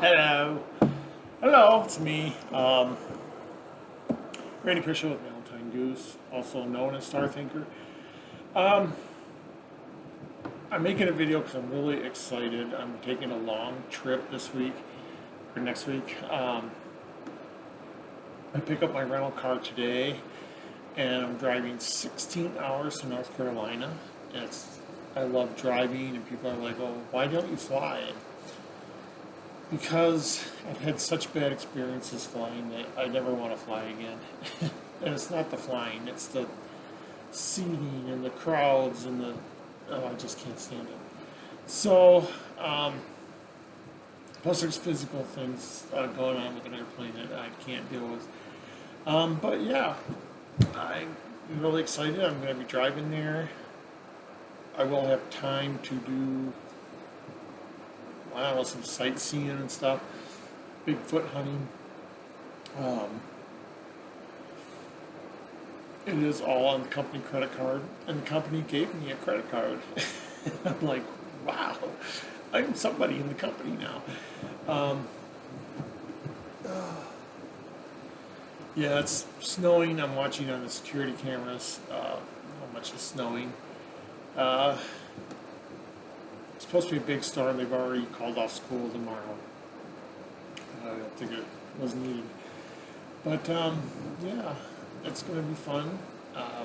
Hello. Hello, it's me, Randy Pisher with Valentine Goose, also known as Star Thinker. Um, I'm making a video because I'm really excited. I'm taking a long trip this week, or next week. I pick up my rental car today, and I'm driving 16 hours to North Carolina. I love driving, and people are like, "Oh, why don't you fly?" Because I've had such bad experiences flying that I never want to fly again. And it's not the flying, it's the seating and the crowds and I just can't stand it. So, plus there's physical things going on with an airplane that I can't deal with. But yeah, I'm really excited. I'm going to be driving there. I will have time to do, I don't know, some sightseeing and stuff, Bigfoot hunting. Um, it is all on the company credit card, and the company gave me a credit card. I'm like, wow, I'm somebody in the company now. Um, yeah, it's snowing. I'm watching on the security cameras how much is snowing. Uh, it's supposed to be a big storm. They've already called off school tomorrow. I don't think it was needed. But yeah, it's going to be fun. Uh,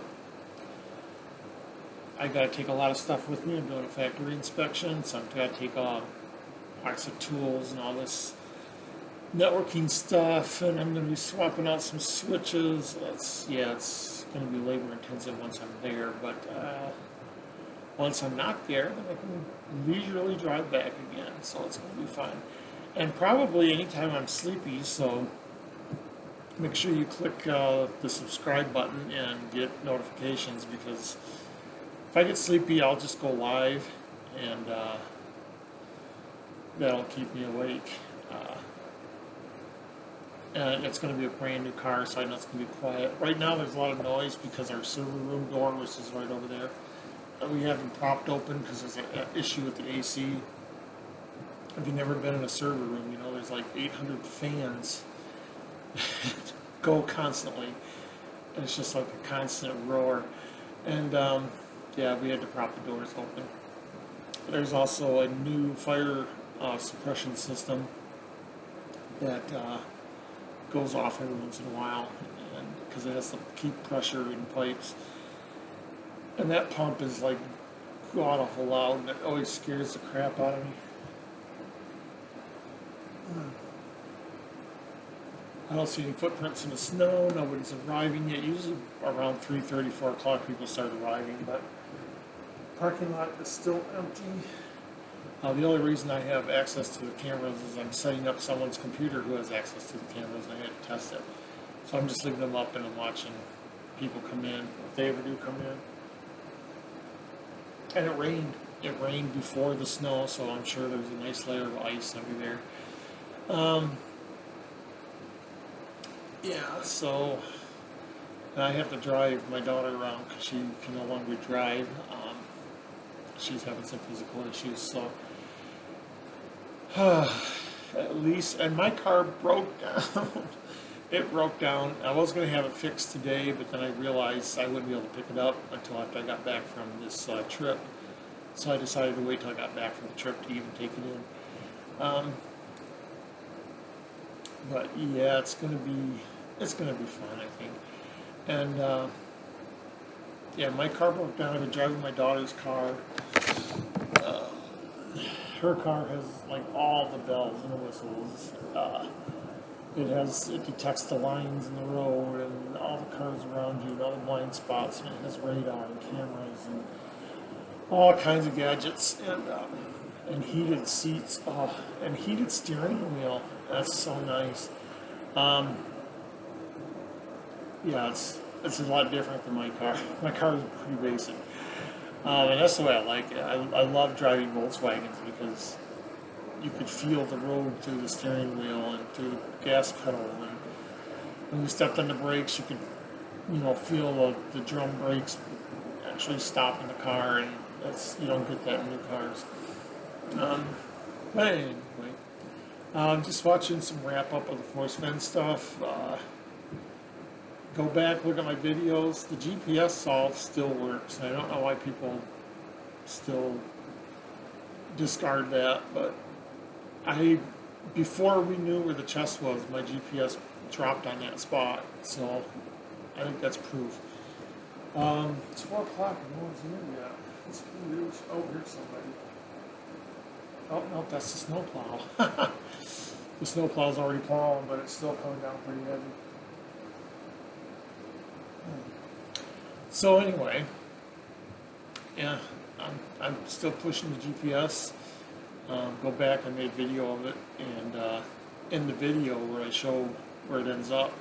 I got to take a lot of stuff with me. I'm doing a factory inspection, so I've got to take lots of tools and all this networking stuff, and I'm going to be swapping out some switches. It's going to be labor intensive once I'm there, but once I'm not there, then I can leisurely drive back again. So it's going to be fun, and probably anytime I'm sleepy. So make sure you click the subscribe button and get notifications, because if I get sleepy, I'll just go live, and that'll keep me awake. And it's going to be a brand new car, so I know it's going to be quiet. Right now, there's a lot of noise because our server room door, which is right over there, we haven't propped open because there's an issue with the AC. If you've never been in a server room, you know there's like 800 fans go constantly, and it's just like a constant roar. And yeah, we had to prop the doors open. There's also a new fire suppression system that goes off every once in a while, and because it has to keep pressure in pipes. And that pump is like god awful loud, and it always scares the crap out of me. I don't see any footprints in the snow. Nobody's arriving yet. Usually around 3:30, 4 o'clock, people start arriving, but parking lot is still empty. The only reason I have access to the cameras is I'm setting up someone's computer who has access to the cameras, and I had to test it. So I'm just leaving them up, and I'm watching people come in, if they ever do come in. And it rained. It rained before the snow, so I'm sure there's a nice layer of ice everywhere. Yeah, so I have to drive my daughter around because she can no longer drive. She's having some physical issues, so at least. And my car broke down. It broke down. I was going to have it fixed today, but then I realized I wouldn't be able to pick it up until after I got back from this trip. So I decided to wait till I got back from the trip to even take it in. But yeah, it's gonna be fun, I think. And yeah, my car broke down. I've been driving my daughter's car. Uh, Her car has like all the bells and the whistles. It detects the lines in the road and all the cars around you and all the blind spots, and it has radar and cameras and all kinds of gadgets, and heated seats, and heated steering wheel. That's so nice. Um, yeah, it's a lot different than my car. My car is pretty basic, and that's the way I like it. I love driving Volkswagens because you could feel the road through the steering wheel and through the gas pedal, and when you stepped on the brakes, you could feel the drum brakes actually stopping the car, and you don't get that in new cars. But anyway, Just watching some wrap up of the Force Fend stuff. Go back, look at my videos. The GPS solve still works. I don't know why people still discard that, but before we knew where the chest was, my GPS dropped on that spot, so I think that's proof. It's 4 o'clock and no one's here yet. It's weird. Oh, here's somebody. Oh, no, that's the snowplow. The snowplow's already plowing, but it's still coming down pretty heavy. So anyway, yeah, I'm still pushing the GPS. Go back, I made video of it, and in the video where I show where it ends up,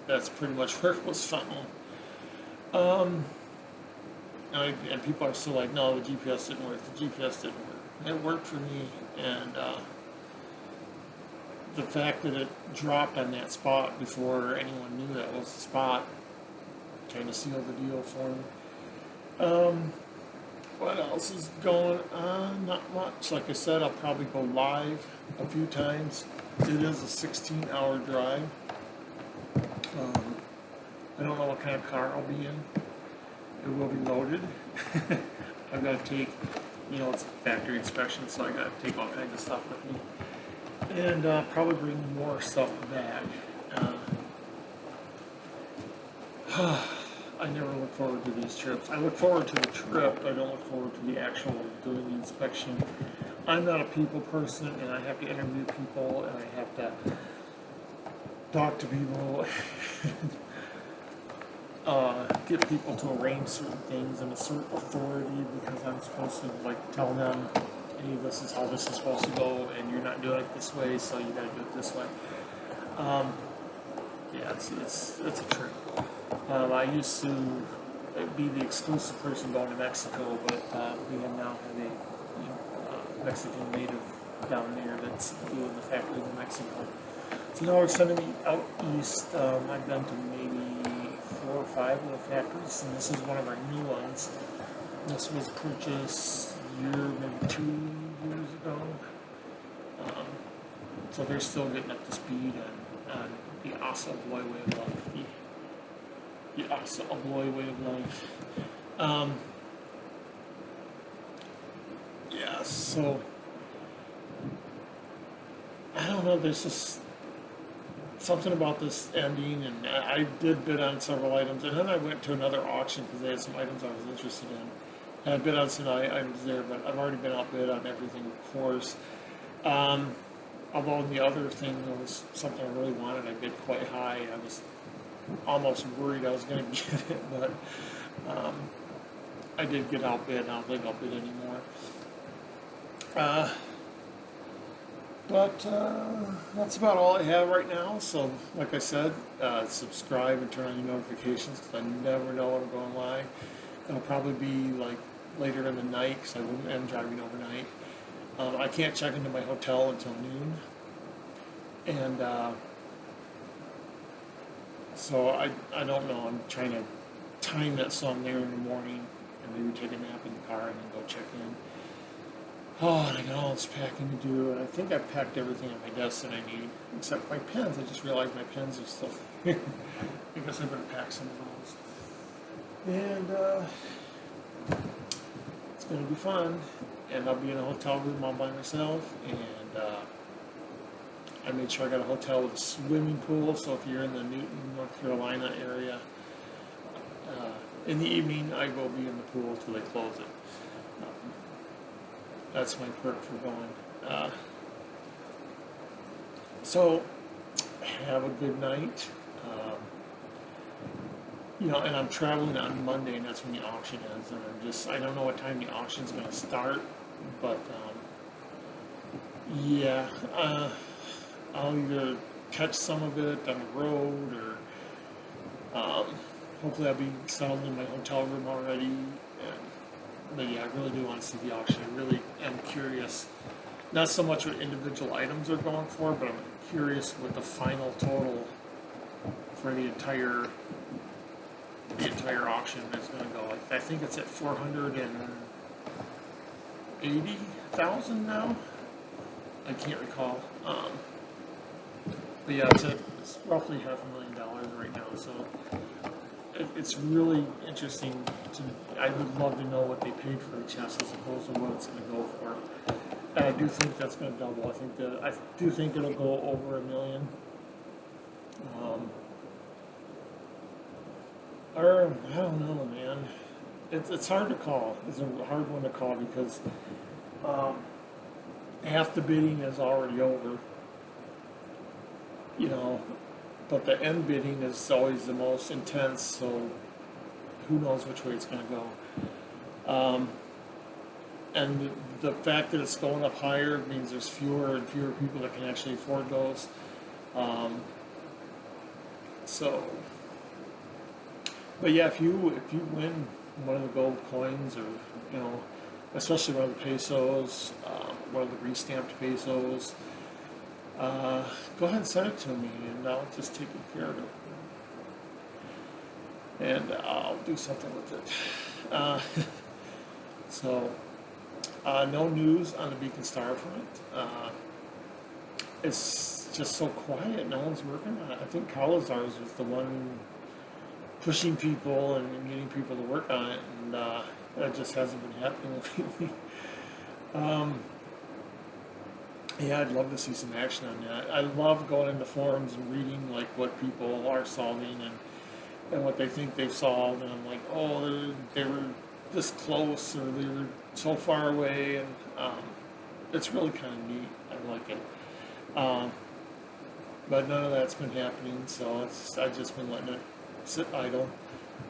that's pretty much where it was found. And people are still like, no, the GPS didn't work. The GPS didn't work. It worked for me, and the fact that it dropped on that spot before anyone knew that was the spot kind of sealed the deal for me. What else is going on? Not much. Like I said, I'll probably go live a few times. It is a 16-hour drive. I don't know what kind of car I'll be in. It will be loaded. I've got to take, it's a factory inspection, so I got to take all kinds of stuff with me. And probably bring more stuff back. I never look forward to these trips. I look forward to the trip, I don't look forward to the actual doing the inspection. I'm not a people person, and I have to interview people, and I have to talk to people, get people to arrange certain things and assert authority, because I'm supposed to tell them, hey, this is how this is supposed to go, and you're not doing it this way, so you got to do it this way. Yeah, it's a trip. I used to be the exclusive person going to Mexico, but we now have a Mexican native down there that's doing the factory in Mexico. So now we're sending me out east. I've been to maybe 4 or 5 of the factories, and this is one of our new ones. This was purchased maybe 2 years ago. So they're still getting up to speed on the Assa Abloy way of life. The Assa Abloy way of life. Yeah, so I don't know, there's just something about this ending, and I did bid on several items, and then I went to another auction because they had some items I was interested in. And I bid on some items there, but I've already been outbid on everything, of course. Although the other thing was something I really wanted, I bid quite high. I was almost worried I was going to get it, but I did get outbid. I don't think I'll bid anymore. But that's about all I have right now. So, like I said, subscribe and turn on your notifications, because I never know when I'm going live. It'll probably be later in the night, because I am driving overnight. I can't check into my hotel until noon, and so I don't know. I'm trying to time that so I'm there in the morning and maybe take a nap in the car and then go check in. Oh, and I got all this packing to do, and I think I've packed everything at my desk that I need, except my pens. I just realized my pens are still here. I guess I better pack some of those. And it's going to be fun, and I'll be in a hotel room all by myself, and I made sure I got a hotel with a swimming pool, so if you're in the Newton, North Carolina area, in the evening I will be in the pool until they close it. That's my perk for going. So, have a good night. And I'm traveling on Monday, and that's when the auction is. And I don't know what time the auction's going to start, but yeah, I'll either catch some of it on the road, or hopefully I'll be settled in my hotel room already. But yeah, I really do want to see the auction. I really am curious, not so much what individual items are going for, but I'm curious what the final total for the entire auction is going to go. I think it's at 480,000 now. I can't recall. But yeah, it's roughly $500,000 right now. So it's really interesting. I would love to know what they paid for a chest as opposed to what it's going to go for. And I do think that's going to double. I do think it'll go over $1 million. Or I don't know, man. It's hard to call. It's a hard one to call because um, half the bidding is already over. You know, but the end bidding is always the most intense. So who knows which way it's going to go. And the fact that it's going up higher means there's fewer and fewer people that can actually afford those. So, but yeah, if you win one of the gold coins, or you know, especially one of the pesos, one of the restamped pesos, go ahead and send it to me, and I'll just take care of it, and I'll do something with it. So. No news on the Beacon Star front. It's just so quiet. No one's working on it. I think Calazars was the one pushing people and getting people to work on it, and that just hasn't been happening lately. Yeah, I'd love to see some action on that. I love going into forums and reading like what people are solving and what they think they've solved, and I'm like, oh, they were this close, or they were so far away, and it's really kind of neat. I like it. But none of that's been happening, so I've just been letting it sit idle.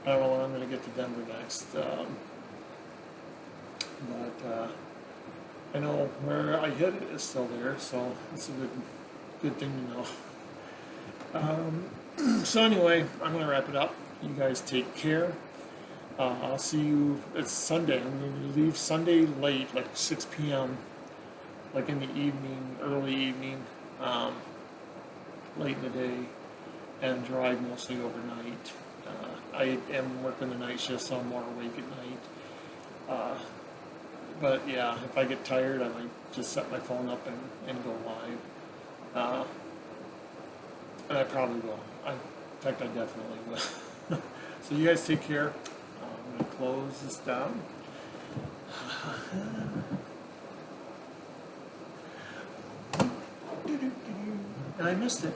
I don't know when I'm going to get to Denver next, but I know where I hit it is still there, so it's a good thing to know. So anyway, I'm going to wrap it up. You guys take care. I'll see you. It's Sunday. I'm going to leave Sunday late, like 6 p.m., like in the evening, early evening, late in the day, and drive mostly overnight. I am working the night shift, so I'm more awake at night. But yeah, if I get tired, I might just set my phone up and go live. And I probably will. In fact, I definitely will. So you guys take care. I'm going to close this down. And I missed it.